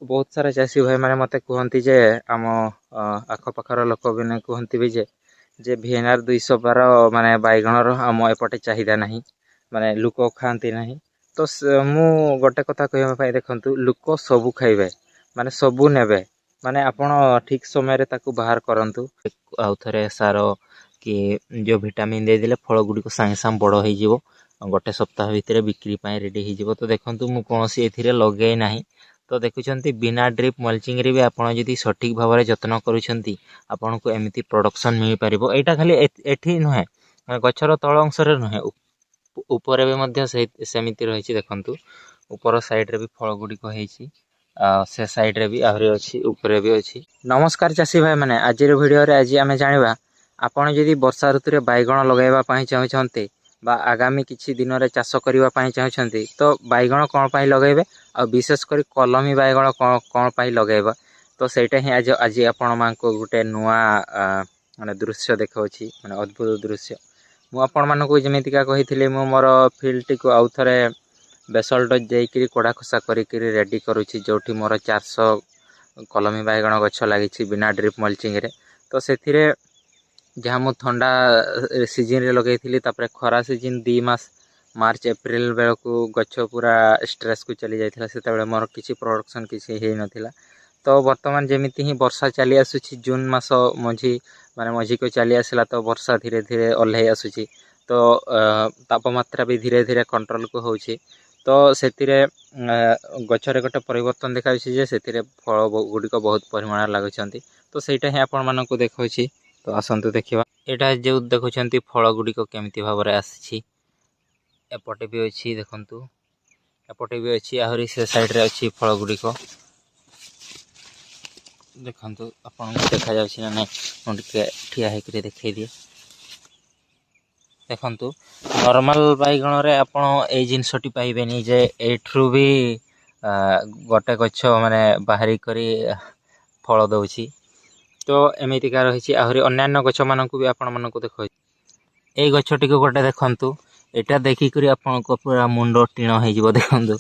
बहुत सारा चाषी भाई मैंने मत कहते जे आम आखपाखर लोक भी कहते भी जे VNR 212 माने बैगणर आम एपटे चाहिदा नहीं माने लुक खाती ना। तो मु गोटे कथा कहवाई देखु लुक सबू खाइबे माने सबू नेबे माने आपण ठीक समय ताकू बाहर करंतु आउ थरे सार कि जो विटामिन दे देले फल गुडी को सांगे सांगे बड़ हो जिवो गोटे सप्ताह भितर बिक्री पाई रेडी हो जिवो। तो देखंतु मु कोनोसी एथिरे लगे नाही। तो देखुचंती बिना ड्रिप मल्चिंग रे भी आपण जदि सठिक भाव में जत्न करूछंती आपण को एमिति प्रोडक्शन मिल पारिबो। एटा खाली एठी नुहे गछर तळ अंश रे नुहे ऊपर भी मध्य सेमिति रहिछि। देखंतु ऊपर साइड रे भी फल गुडी को हेछि से साइड रे भी आहरी अछि ऊपर भी अछि। नमस्कार चाषी भाई माने आज वीडियो रे आज आमे जानिबा आपण जदि वर्षा ऋतु रे बैगण लगाइबा पई चाहउछंती बा आगामी किछि दिन रे चाष करिबा पई चाहउछंती तो बैगण कोन पई लगाइबे आ विशेष करी कलमी बैगण कोन पई लगाइबा। तो सेटा ही आज आज आपण मानको गुटे नुआ माने दृश्य देखाउछि माने अद्भुत दृश्य। मु आपण मानको जेमितिका कहिथिले मु मोर फील्ड को आउ थरे बेसल्ट जेकरी कोडा खसा करी रेडी करूछि जोठी मोर 400 कलमी बैगण गछ लागिछि बिना ड्रिप मल्चिंग रे। तो सेथिरे जहाँ मु ठंडा सीजन रे लगेइथिली तापरे खरा सीजन 2 मास मार्च एप्रिल बेलू गछ पूरा स्ट्रेस को चली जाइथिला सेतेबेले मोर किछि प्रोडक्शन किछि हेइ नथिला। तो वर्तमान जेमिति ही वर्षा चली आसुछि जून मास मझी माने मझी को चली आसला तो वर्षा धीरे धीरे ओल्हे आसुछि। तो तापमात्रा भी धीरे धीरे कंट्रोल को होछि। तो सेतिरे गछरे गोटे परिवर्तन देखाउछि जे सेतिरे फल गुडी को बहुत परिमाण लागुछंती। तो सेटा ही आपण मानको देखाउछि। तो आसंतु देखिबा एटा जे देखुछंती फल गुडी को केमिति भाबरे आसीछि एपटे भी अछि देखंतु एपटे भी अछि आहरी से साइड रे अछि फल गुडी को देखंतु आपण देखा जाउछि ना नै मोंटे ठिया हे करी देखै दिए। देखंतु नॉर्मल बैगण रे आपण ए जिंसटी पाइबेनी जे एठरू भी गोटे गछ माने बाहरी करी फल दउछि। तो एमिति का रहिछि आहरी अन्यान्य गछ मानकु भी आपण मानकु देखै ए गछटी को गोटे देखंतु एटा देखि करी आपण को पूरा मुंडो टीण हे जिवो। देखंतु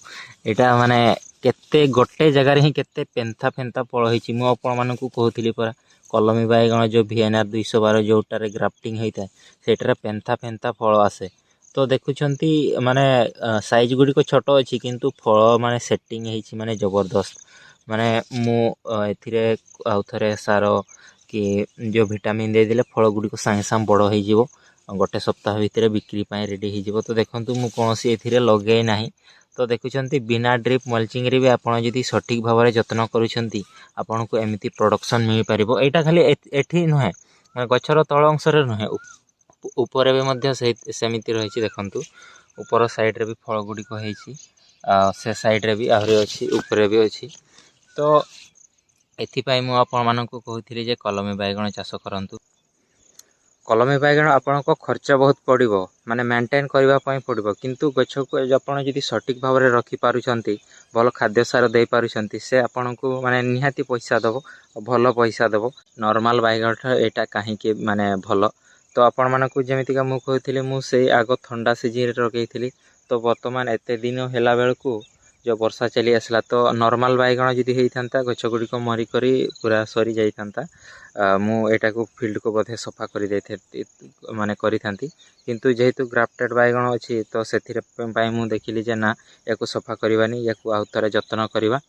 एटा माने केते गोटे जगह रे ही केते पेंथा फेंथा फल हेछि। मु आपण मानकु कहउथिली पर कलमी बैगण जो VNR 212 जोटारे ग्राफ्टिंग होता है सेटारे पेंथा फेंथा फल आसे। तो देखुछंती माने साइज गुडी को छोटो अछि किंतु फल माने सेटिंग हेछि माने जबरदस्त। माने मु एथिरे आउ थरे सार कि जो विटामिन दे देले फल गुडी को सांगे सांगे बड़ हो जिवो गोटे सप्ताह भितर बिक्री पाई रेडी हो जिवो। तो देखंतु मु कोनोसी एथिरे लगे नाही। तो देखुछंती बिना ड्रिप मल्चिंग रे भी आपण जदि सठिक भाव में जत्न करूछंती आपण को एमिति प्रोडक्शन मिल पारिबो। एटा खाली एठी नुहे गछर तळ अंश रे नुहे ऊपर भी मध्य सेमिति रहिछि। देखंतु ऊपर साइड रे भी फल गुडी को हेछि से साइड रे भी आहरी अछि ऊपर भी अछि। तो एथिपाई मु आपण मानकु कहउथिली जे कलमी बैगण चाष करंतु। कलमी बैगण आपण को खर्च बहुत पड़िबो माने मेंटेन करबा पई पड़िबो किंतु गछ को आपण जदि सठिक भाव में रखि पारुछंती भल खाद्य सार दे पारुछंती से आपण को माने निहाती पैसा दबो भल पैसा दबो। नॉर्मल बैगण एटा काहे के माने भल। तो आपण मानकु जेमितिका मु कहउथिली मु से आगो ठंडा सीजन रे रखैथिली। तो वर्तमान एते दिन हेला बेलकु जो वर्षा चली आसला तो नॉर्मल बैगण जदि हेई थांता गछ गुडी को मरी करी पूरा सरी जाई थांता मु एटा को फील्ड को बधे सफा करी देथे माने करी थांती। किंतु जेहेतु ग्राफ्टेड बैगण अछि तो सेथिरे पई मु देखिली जे ना याकु सफा करबानी याकु आउ थरे जतन करबा।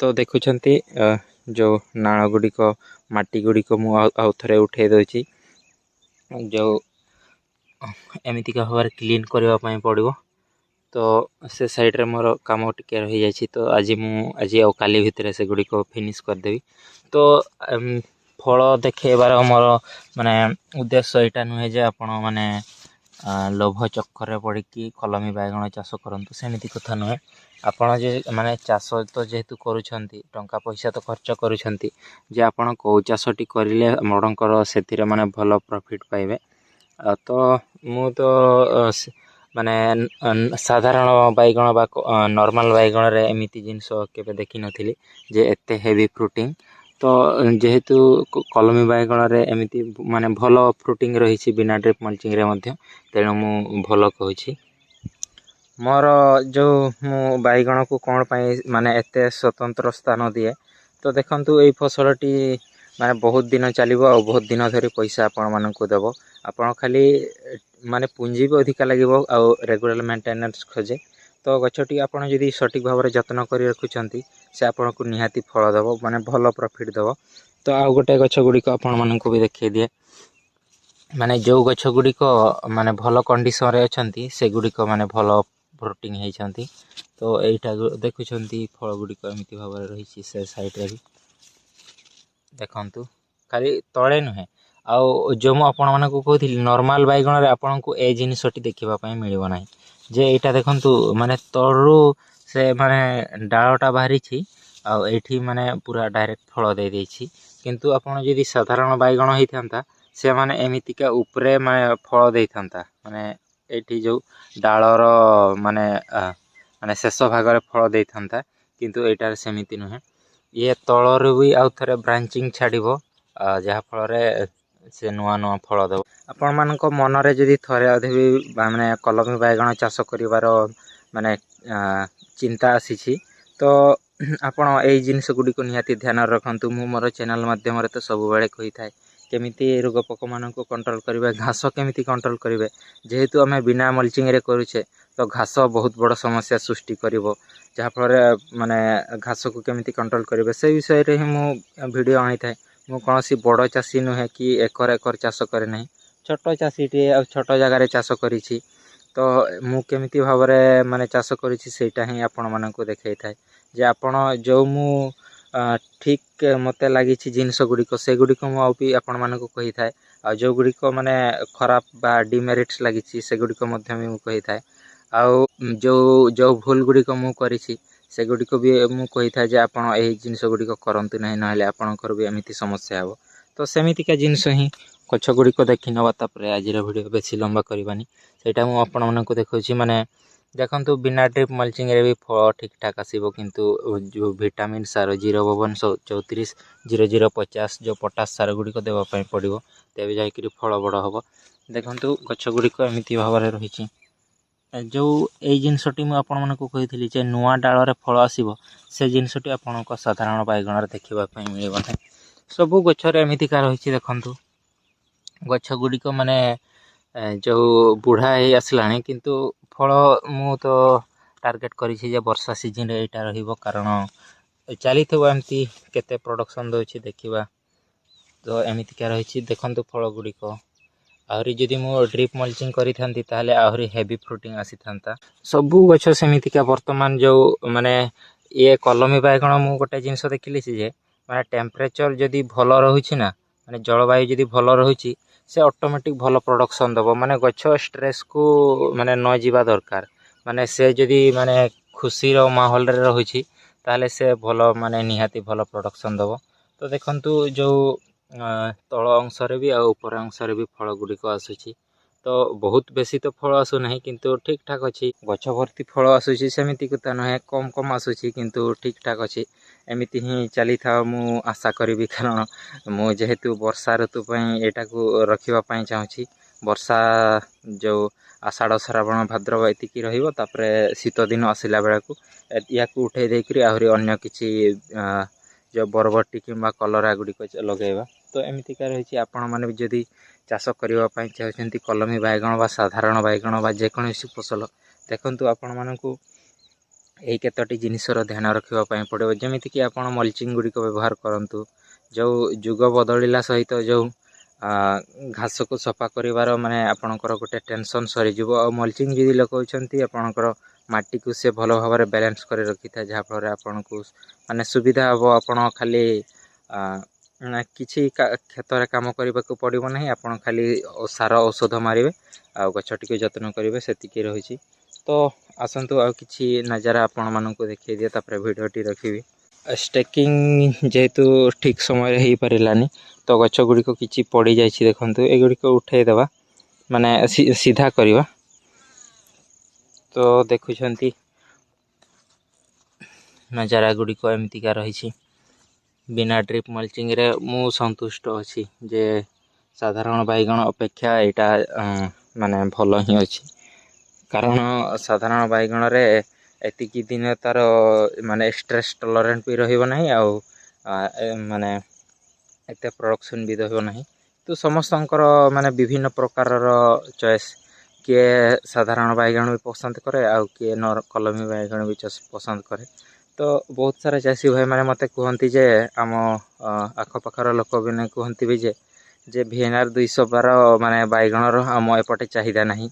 तो देखुछंती जो नाळ गुडी को माटी गुडी को मु आउ थरे उठे दोछि जो एमिति का हवार क्लीन करबा पई पड़िबो। तो से साइड रे मोर काम टिके रहि जाछि। तो आज आ काली भितर से गुडी को फिनिश कर देबी। तो फल देखेबार मोर माने उद्देश्य एटा नुहे जे आपण माने लोभ चक्कर रे पड़ी कि कलमी बैगण चाष करंतु सेमिति कथा नुहे। आपण जे माने चाष तो जेहेतु करूछंती टंका पैसा तो खर्च करूछंती जे आपण को चाषटी करिले मोडंकर सेथिरे माने भलो प्रॉफिट पाइबे। तो मु तो माने साधारण बैगण बा नॉर्मल बैगण रे एमिति जिंस केबे देखि नथिली जे एते हेवी फ्रूटिंग। तो जेहेतु कलमी बैगण रे एमिति माने भलो फ्रूटिंग रहिछि बिना ड्रिप मल्चिंग रे मध्य तेणु मु भलो कहूछि। ମୋର ଯେଉଁ ମୁଁ ବାଇଗଣକୁ କ'ଣ ପାଇଁ ମାନେ ଏତେ ସ୍ୱତନ୍ତ୍ର ସ୍ଥାନ ଦିଏ, ତ ଦେଖନ୍ତୁ ଏଇ ଫସଲଟି ମାନେ ବହୁତ ଦିନ ଚାଲିବ ଆଉ ବହୁତ ଦିନ ଧରି ପଇସା ଆପଣମାନଙ୍କୁ ଦେବ। ଆପଣ ଖାଲି ମାନେ ପୁଞ୍ଜି ବି ଅଧିକା ଲାଗିବ ଆଉ ରେଗୁଲାର ମେଣ୍ଟେନାନ୍ସ ଖୋଜେ। ତ ଗଛଟି ଆପଣ ଯଦି ସଠିକ୍ ଭାବରେ ଯତ୍ନ କରି ରଖୁଛନ୍ତି, ସେ ଆପଣଙ୍କୁ ନିହାତି ଫଳ ଦେବ, ମାନେ ଭଲ ପ୍ରଫିଟ୍ ଦେବ। ତ ଆଉ ଗୋଟେ ଗଛ ଗୁଡ଼ିକ ଆପଣମାନଙ୍କୁ ବି ଦେଖାଇ ଦିଏ। ମାନେ ଯେଉଁ ଗଛ ଗୁଡ଼ିକ ମାନେ ଭଲ କଣ୍ଡିସନରେ ଅଛନ୍ତି, ସେଗୁଡ଼ିକ ମାନେ ଭଲ ଫ୍ରୁଟିଂ ହେଇଛନ୍ତି। ତ ଏଇଟା ଦେଖୁଛନ୍ତି ଫଳ ଗୁଡ଼ିକ ଏମିତି ଭାବରେ ରହିଛି ସେ ସାଇଡ଼୍ରେ ବି ଦେଖନ୍ତୁ, ଖାଲି ତଳେ ନୁହେଁ। ଆଉ ଯେଉଁ ମୁଁ ଆପଣମାନଙ୍କୁ କହୁଥିଲି ନର୍ମାଲ ବାଇଗଣରେ ଆପଣଙ୍କୁ ଏ ଜିନିଷଟି ଦେଖିବା ପାଇଁ ମିଳିବ ନାହିଁ। ଯେ ଏଇଟା ଦେଖନ୍ତୁ ମାନେ ତଳରୁ ସେ ମାନେ ଡାଳଟା ବାହାରିଛି ଆଉ ଏଇଠି ମାନେ ପୁରା ଡାଇରେକ୍ଟ ଫଳ ଦେଇ ଦେଇଛି। କିନ୍ତୁ ଆପଣ ଯଦି ସାଧାରଣ ବାଇଗଣ ହେଇଥାନ୍ତା, ସେମାନେ ଏମିତିକା ଉପରେ ମାନେ ଫଳ ଦେଇଥାନ୍ତା। ମାନେ ଏଇଠି ଯେଉଁ ଡାଳର ମାନେ ମାନେ ଶେଷ ଭାଗରେ ଫଳ ଦେଇଥାନ୍ତା, କିନ୍ତୁ ଏଇଟାରେ ସେମିତି ନୁହେଁ। ଇଏ ତଳରୁ ବି ଆଉ ଥରେ ବ୍ରାଞ୍ଚିଂ ଛାଡ଼ିବ, ଯାହାଫଳରେ ସେ ନୂଆ ନୂଆ ଫଳ ଦେବ। ଆପଣମାନଙ୍କ ମନରେ ଯଦି ଥରେ ଅଧେ ବି ମାନେ କଲମୀ ବାଇଗଣ ଚାଷ କରିବାର ମାନେ ଚିନ୍ତା ଆସିଛି, ତ ଆପଣ ଏଇ ଜିନିଷ ଗୁଡ଼ିକୁ ନିହାତି ଧ୍ୟାନରେ ରଖନ୍ତୁ। ମୁଁ ମୋର ଚ୍ୟାନେଲ୍ ମାଧ୍ୟମରେ ତ ସବୁବେଳେ କହିଥାଏ, କେମିତି ରୋଗ ପୋକମାନଙ୍କୁ କଣ୍ଟ୍ରୋଲ୍ କରିବେ, ଘାସ କେମିତି କଣ୍ଟ୍ରୋଲ୍ କରିବେ। ଯେହେତୁ ଆମେ ବିନା ମଲ୍ଚିଂରେ କରୁଛେ, ତ ଘାସ ବହୁତ ବଡ଼ ସମସ୍ୟା ସୃଷ୍ଟି କରିବ। ଯାହାଫଳରେ ମାନେ ଘାସକୁ କେମିତି କଣ୍ଟ୍ରୋଲ୍ କରିବେ, ସେ ବିଷୟରେ ହିଁ ମୁଁ ଭିଡ଼ିଓ ଆଣିଥାଏ। ମୁଁ କୌଣସି ବଡ଼ ଚାଷୀ ନୁହେଁ କି ଏକର ଚାଷ କରେ ନାହିଁ। ଛୋଟ ଚାଷୀଟିଏ ଆଉ ଛୋଟ ଜାଗାରେ ଚାଷ କରିଛି। ତ ମୁଁ କେମିତି ଭାବରେ ମାନେ ଚାଷ କରିଛି, ସେଇଟା ହିଁ ଆପଣମାନଙ୍କୁ ଦେଖାଇଥାଏ। ଯେ ଆପଣ ଯେଉଁ ମୁଁ ଠିକ୍ ମୋତେ ଲାଗିଛି ଜିନିଷ ଗୁଡ଼ିକ, ସେଗୁଡ଼ିକ ମୁଁ ଆଉ ବି ଆପଣମାନଙ୍କୁ କହିଥାଏ। ଆଉ ଯେଉଁଗୁଡ଼ିକ ମାନେ ଖରାପ ବା ଡିମେରିଟ୍ସ ଲାଗିଛି, ସେଗୁଡ଼ିକ ମଧ୍ୟ ବି ମୁଁ କହିଥାଏ। ଆଉ ଯେଉଁ ଭୁଲ ଗୁଡ଼ିକ ମୁଁ କରିଛି, ସେଗୁଡ଼ିକ ବି ମୁଁ କହିଥାଏ ଯେ ଆପଣ ଏହି ଜିନିଷ ଗୁଡ଼ିକ କରନ୍ତୁ ନାହିଁ, ନହେଲେ ଆପଣଙ୍କର ବି ଏମିତି ସମସ୍ୟା ହେବ। ତ ସେମିତିକା ଜିନିଷ ହିଁ ଗଛ ଗୁଡ଼ିକ ଦେଖି ନେବା। ତାପରେ ଆଜିର ଭିଡ଼ିଓ ବେଶୀ ଲମ୍ବା କରିବାନି, ସେଇଟା ମୁଁ ଆପଣମାନଙ୍କୁ ଦେଖାଉଛି। ମାନେ ଦେଖନ୍ତୁ, ବିନା ଡ୍ରିପ୍ ମଲ୍ଚିଂରେ ବି ଫଳ ଠିକ୍ ଠାକ୍ ଆସିବ, କିନ୍ତୁ ଯେଉଁ ଭିଟାମିନ୍ ସାର 0.34 ଯେଉଁ ପଟାସ୍ ସାର ଗୁଡ଼ିକ ଦେବା ପାଇଁ ପଡ଼ିବ, ତେବେ ଯାଇକରି ଫଳ ବଡ଼ ହେବ। ଦେଖନ୍ତୁ ଗଛ ଗୁଡ଼ିକ ଏମିତି ଭାବରେ ରହିଛି। ଯେଉଁ ଏଇ ଜିନିଷଟି ମୁଁ ଆପଣମାନଙ୍କୁ କହିଥିଲି ଯେ ନୂଆ ଡାଳରେ ଫଳ ଆସିବ, ସେ ଜିନିଷଟି ଆପଣଙ୍କ ସାଧାରଣ ବାଇଗଣରେ ଦେଖିବା ପାଇଁ ମିଳିବ ନାହିଁ। ସବୁ ଗଛରେ ଏମିତିକା ରହିଛି। ଦେଖନ୍ତୁ, ଗଛ ଗୁଡ଼ିକ ମାନେ ଯେଉଁ ବୁଢ଼ା ହେଇ ଆସିଲାଣି, କିନ୍ତୁ ଫଳ ମୁଁ ତ ଟାର୍ଗେଟ୍ କରିଛି ଯେ ବର୍ଷା ସିଜିନ୍ରେ ଏଇଟା ରହିବ, କାରଣ ଚାଲିଥିବ ଏମିତି କେତେ ପ୍ରଡ଼କ୍ସନ୍ ଦେଉଛି ଦେଖିବା। ତ ଏମିତିକା ରହିଛି। ଦେଖନ୍ତୁ ଫଳ ଗୁଡ଼ିକ ଆହୁରି ଯଦି ମୁଁ ଡ୍ରିପ୍ ମଲ୍ଚିଂ କରିଥାନ୍ତି, ତାହେଲେ ଆହୁରି ହେଭି ଫ୍ରୁଟିଂ ଆସିଥାନ୍ତା। ସବୁ ଗଛ ସେମିତିକା। ବର୍ତ୍ତମାନ ଯେଉଁ ମାନେ କଲମୀ ବାଇଗଣ, ମୁଁ ଗୋଟେ ଜିନିଷ ଦେଖିଲି ଯେ ମାନେ ଟେମ୍ପରେଚର୍ ଯଦି ଭଲ ରହୁଛି ନା, ମାନେ ଜଳବାୟୁ ଯଦି ଭଲ ରହୁଛି, ସେ ଅଟୋମେଟିକ୍ ଭଲ ପ୍ରଡ଼କ୍ସନ୍ ଦେବ। ମାନେ ଗଛ ଷ୍ଟ୍ରେସ୍କୁ ମାନେ ନ ଯିବା ଦରକାର। ମାନେ ସେ ଯଦି ମାନେ ଖୁସିର ମାହୋଲରେ ରହୁଛି, ତାହେଲେ ସେ ଭଲ ମାନେ ନିହାତି ଭଲ ପ୍ରଡ଼କ୍ସନ୍ ଦେବ। ତ ଦେଖନ୍ତୁ, ଯେଉଁ ତଳ ଅଂଶରେ ବି ଆଉ ଉପର ଅଂଶରେ ବି ଫଳ ଗୁଡ଼ିକ ଆସୁଛି। ତ ବହୁତ ବେଶୀ ତ ଫଳ ଆସୁନାହିଁ, କିନ୍ତୁ ଠିକ୍ ଠାକ୍ ଅଛି। ଗଛ ଭର୍ତ୍ତି ଫଳ ଆସୁଛି, ସେମିତି କଥା ନୁହେଁ। କମ୍ କମ୍ ଆସୁଛି, କିନ୍ତୁ ଠିକ୍ ଠାକ୍ ଅଛି। ଏମିତି ହିଁ ଚାଲିଥାଉ, ମୁଁ ଆଶା କରିବି। କାରଣ ମୁଁ ଯେହେତୁ ବର୍ଷା ଋତୁ ପାଇଁ ଏଇଟାକୁ ରଖିବା ପାଇଁ ଚାହୁଁଛି। ବର୍ଷା ଯେଉଁ ଆଷାଢ଼ ଶ୍ରାବଣ ଭାଦ୍ରବ ଏତିକି ରହିବ, ତାପରେ ଶୀତ ଦିନ ଆସିଲା ବେଳକୁ ୟାକୁ ଉଠାଇ ଦେଇକରି ଆହୁରି ଅନ୍ୟ କିଛି ଯେଉଁ ବରବଟି କିମ୍ବା କଲରା ଗୁଡ଼ିକ ଲଗାଇବା। ତ ଏମିତିକା ରହିଛି। ଆପଣମାନେ ବି ଯଦି ଚାଷ କରିବା ପାଇଁ ଚାହୁଁଛନ୍ତି, କଲମୀ ବାଇଗଣ ବା ସାଧାରଣ ବାଇଗଣ ବା ଯେକୌଣସି ଫସଲ, ଦେଖନ୍ତୁ ଆପଣମାନଙ୍କୁ ଏହି କେତୋଟି ଜିନିଷର ଧ୍ୟାନ ରଖିବା ପାଇଁ ପଡ଼ିବ। ଯେମିତିକି ଆପଣ ମଲ୍ଚିଂ ଗୁଡ଼ିକ ବ୍ୟବହାର କରନ୍ତୁ। ଯେଉଁ ଯୁଗ ବଦଳିଲା ସହିତ ଯେଉଁ ଘାସକୁ ସଫା କରିବାର ମାନେ ଆପଣଙ୍କର ଗୋଟେ ଟେନସନ୍ ସରିଯିବ। ଆଉ ମଲ୍ଚିଂ ଯଦି ଲଗାଉଛନ୍ତି, ଆପଣଙ୍କର ମାଟିକୁ ସେ ଭଲ ଭାବରେ ବାଲାନ୍ସ କରି ରଖିଥାଏ, ଯାହାଫଳରେ ଆପଣଙ୍କୁ ମାନେ ସୁବିଧା ହେବ। ଆପଣ ଖାଲି କିଛି କ୍ଷେତରେ କାମ କରିବାକୁ ପଡ଼ିବ ନାହିଁ। ଆପଣ ଖାଲି ସାର ଔଷଧ ମାରିବେ ଆଉ ଗଛଟିକୁ ଯତ୍ନ କରିବେ, ସେତିକି ରହିଛି। ତ ଆସନ୍ତୁ ଆଉ କିଛି ନଜାରା ଆପଣମାନଙ୍କୁ ଦେଖାଇ ଦିଏ, ତାପରେ ଭିଡ଼ିଓଟି ରଖିବି। ଷ୍ଟେକିଂ ଯେହେତୁ ଠିକ୍ ସମୟରେ ହେଇପାରିଲାନି, ତ ଗଛ ଗୁଡ଼ିକ କିଛି ପଡ଼ିଯାଇଛି। ଦେଖନ୍ତୁ, ଏଗୁଡ଼ିକ ଉଠାଇଦେବା, ମାନେ ସିଧା କରିବା। ତ ଦେଖୁଛନ୍ତି ନଜାରା ଗୁଡ଼ିକ ଏମିତିକା ରହିଛି। ବିନା ଡ୍ରିପ୍ ମଲ୍ଚିଂରେ ମୁଁ ସନ୍ତୁଷ୍ଟ ଅଛି ଯେ ସାଧାରଣ ବାଇଗଣ ଅପେକ୍ଷା ଏଇଟା ମାନେ ଭଲ ହିଁ ଅଛି। କାରଣ ସାଧାରଣ ବାଇଗଣରେ ଏତିକି ଦିନ ତା'ର ମାନେ ଷ୍ଟ୍ରେସ୍ ଟଲରେଣ୍ଟ ବି ରହିବ ନାହିଁ, ଆଉ ମାନେ ଏତେ ପ୍ରଡ଼କ୍ସନ୍ ବି ରହିବ ନାହିଁ। ତ ସମସ୍ତଙ୍କର ମାନେ ବିଭିନ୍ନ ପ୍ରକାରର ଚଏସ୍, କିଏ ସାଧାରଣ ବାଇଗଣ ବି ପସନ୍ଦ କରେ, ଆଉ କିଏ କଲମୀ ବାଇଗଣ ବି ପସନ୍ଦ କରେ। ତ ବହୁତ ସାରା ଚାଷୀ ଭାଇମାନେ ମୋତେ କୁହନ୍ତି ଯେ, ଆମ ଆଖପାଖର ଲୋକ ବି କୁହନ୍ତି ବି ଯେ VNR 212 ମାନେ ବାଇଗଣର ଆମ ଏପଟେ ଚାହିଦା ନାହିଁ,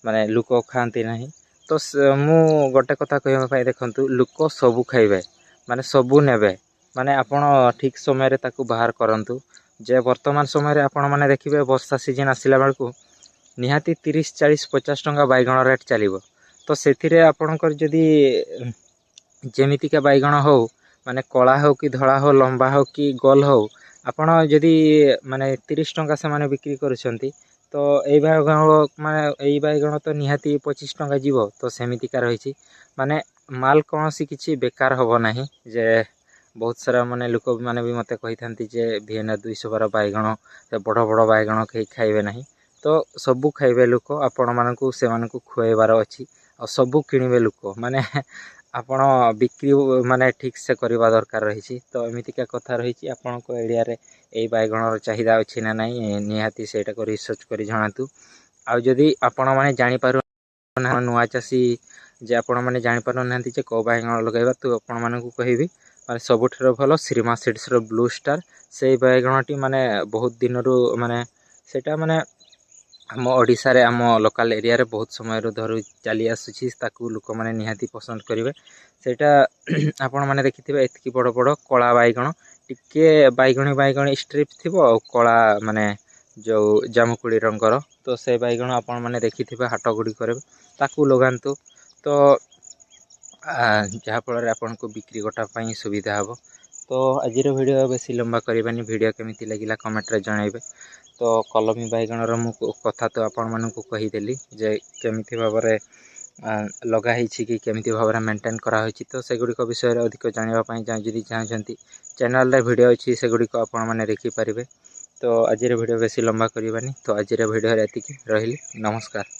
ମାନେ ଲୋକ ଖାଆନ୍ତି ନାହିଁ। ତ ମୁଁ ଗୋଟେ କଥା କହିବା ପାଇଁ, ଦେଖନ୍ତୁ, ଲୋକ ସବୁ ଖାଇବେ, ମାନେ ସବୁ ନେବେ, ମାନେ ଆପଣ ଠିକ୍ ସମୟରେ ତାକୁ ବାହାର କରନ୍ତୁ। ଯେ ବର୍ତ୍ତମାନ ସମୟରେ ଆପଣମାନେ ଦେଖିବେ, ବର୍ଷା ସିଜନ୍ ଆସିଲା ବେଳକୁ ନିହାତି 30, 40, 50 ଟଙ୍କା ବାଇଗଣ ରେଟ୍ ଚାଲିବ। ତ ସେଥିରେ ଆପଣଙ୍କର ଯଦି ଯେମିତିକା ବାଇଗଣ ହଉ, ମାନେ କଳା ହଉ କି ଧଳା ହଉ, ଲମ୍ବା ହଉ କି ଗୋଲ ହଉ, ଆପଣ ଯଦି ମାନେ 30 ଟଙ୍କା ସେମାନେ ବିକ୍ରି କରୁଛନ୍ତି, ତ ଏଇ ବାଇଗଣ ତ ନିହାତି 25 ଟଙ୍କା ଯିବ। ତ ସେମିତିକା ରହିଛି, ମାନେ ମାଲ କୌଣସି କିଛି ବେକାର ହେବ ନାହିଁ। ଯେ ବହୁତ ସାରା ମାନେ ଲୋକମାନେ ବି ମୋତେ କହିଥାନ୍ତି ଯେ VNR 212 ବାଇଗଣ, ବଡ଼ ବଡ଼ ବାଇଗଣ କେହି ଖାଇବେ ନାହିଁ। ତ ସବୁ ଖାଇବେ ଲୋକ, ଆପଣମାନଙ୍କୁ ସେମାନଙ୍କୁ ଖୁଆଇବାର ଅଛି, ଆଉ ସବୁ କିଣିବେ ଲୋକ, ମାନେ ଆପଣ ବିକ୍ରି ମାନେ ଠିକ୍ ସେ କରିବା ଦରକାର ରହିଛି। ତ ଏମିତିକା କଥା ରହିଛି। ଆପଣଙ୍କ ଏରିଆରେ ଏଇ ବାଇଗଣର ଚାହିଦା ଅଛି ନା ନାହିଁ, ନିହାତି ସେଇଟାକୁ ରିସର୍ଚ୍ଚ କରି ଜଣାନ୍ତୁ। ଆଉ ଯଦି ଆପଣମାନେ ଜାଣିପାରୁ ନୂଆ ଚାଷୀ, ଯେ ଆପଣମାନେ ଜାଣିପାରୁନାହାନ୍ତି ଯେ କେଉଁ ବାଇଗଣ ଲଗାଇବା, ତ ଆପଣମାନଙ୍କୁ କହିବି, ମାନେ ସବୁଠାରୁ ଭଲ ଶ୍ରୀମା ସିଡ୍ସର ବ୍ଲୁ ଷ୍ଟାର୍। ସେଇ ବାଇଗଣଟି ମାନେ ବହୁତ ଦିନରୁ ମାନେ ସେଇଟା ମାନେ ଆମ ଓଡ଼ିଶାରେ, ଆମ ଲୋକାଲ୍ ଏରିଆରେ ବହୁତ ସମୟରୁ ଚାଲି ଆସୁଛି। ତାକୁ ଲୋକମାନେ ନିହାତି ପସନ୍ଦ କରିବେ। ସେଇଟା ଆପଣମାନେ ଦେଖିଥିବେ, ଏତିକି ବଡ଼ ବଡ଼ କଳା ବାଇଗଣ, ଟିକେ ବାଇଗଣୀ ଷ୍ଟ୍ରିପ୍ ଥିବ, ଆଉ କଳା ମାନେ ଯେଉଁ ଜାମୁକୋଳି ରଙ୍ଗର। ତ ସେ ବାଇଗଣ ଆପଣମାନେ ଦେଖିଥିବେ ହାଟ ଗୁଡ଼ିକରେ, ତାକୁ ଲଗାନ୍ତୁ। ତ ଯାହାଫଳରେ ଆପଣଙ୍କୁ ବିକ୍ରି ଗୋଟା ପାଇଁ ସୁବିଧା ହେବ। ତ ଆଜିର ଭିଡ଼ିଓ ବେଶୀ ଲମ୍ବା କରିବାନି। ଭିଡ଼ିଓ କେମିତି ଲାଗିଲା କମେଣ୍ଟରେ ଜଣାଇବେ। ତ କଲମୀ ବାଇଗଣର ମୁଁ କଥା ତ ଆପଣମାନଙ୍କୁ କହିଦେଲି, ଯେ କେମିତି ଭାବରେ ଲଗା ହେଇଛି କି କେମିତି ଭାବରେ ମେଣ୍ଟେନ୍ କରାହେଉଛି। ତ ସେଗୁଡ଼ିକ ବିଷୟରେ ଅଧିକ ଜାଣିବା ପାଇଁ ଯଦି ଚାହୁଁଛନ୍ତି, ଚ୍ୟାନେଲରେ ଭିଡ଼ିଓ ଅଛି, ସେଗୁଡ଼ିକ ଆପଣମାନେ ଦେଖିପାରିବେ। ତ ଆଜିର ଭିଡ଼ିଓ ବେଶୀ ଲମ୍ବା କରିବାନି। ତ ଆଜିର ଭିଡ଼ିଓରେ ଏତିକି, ରହିଲି, ନମସ୍କାର।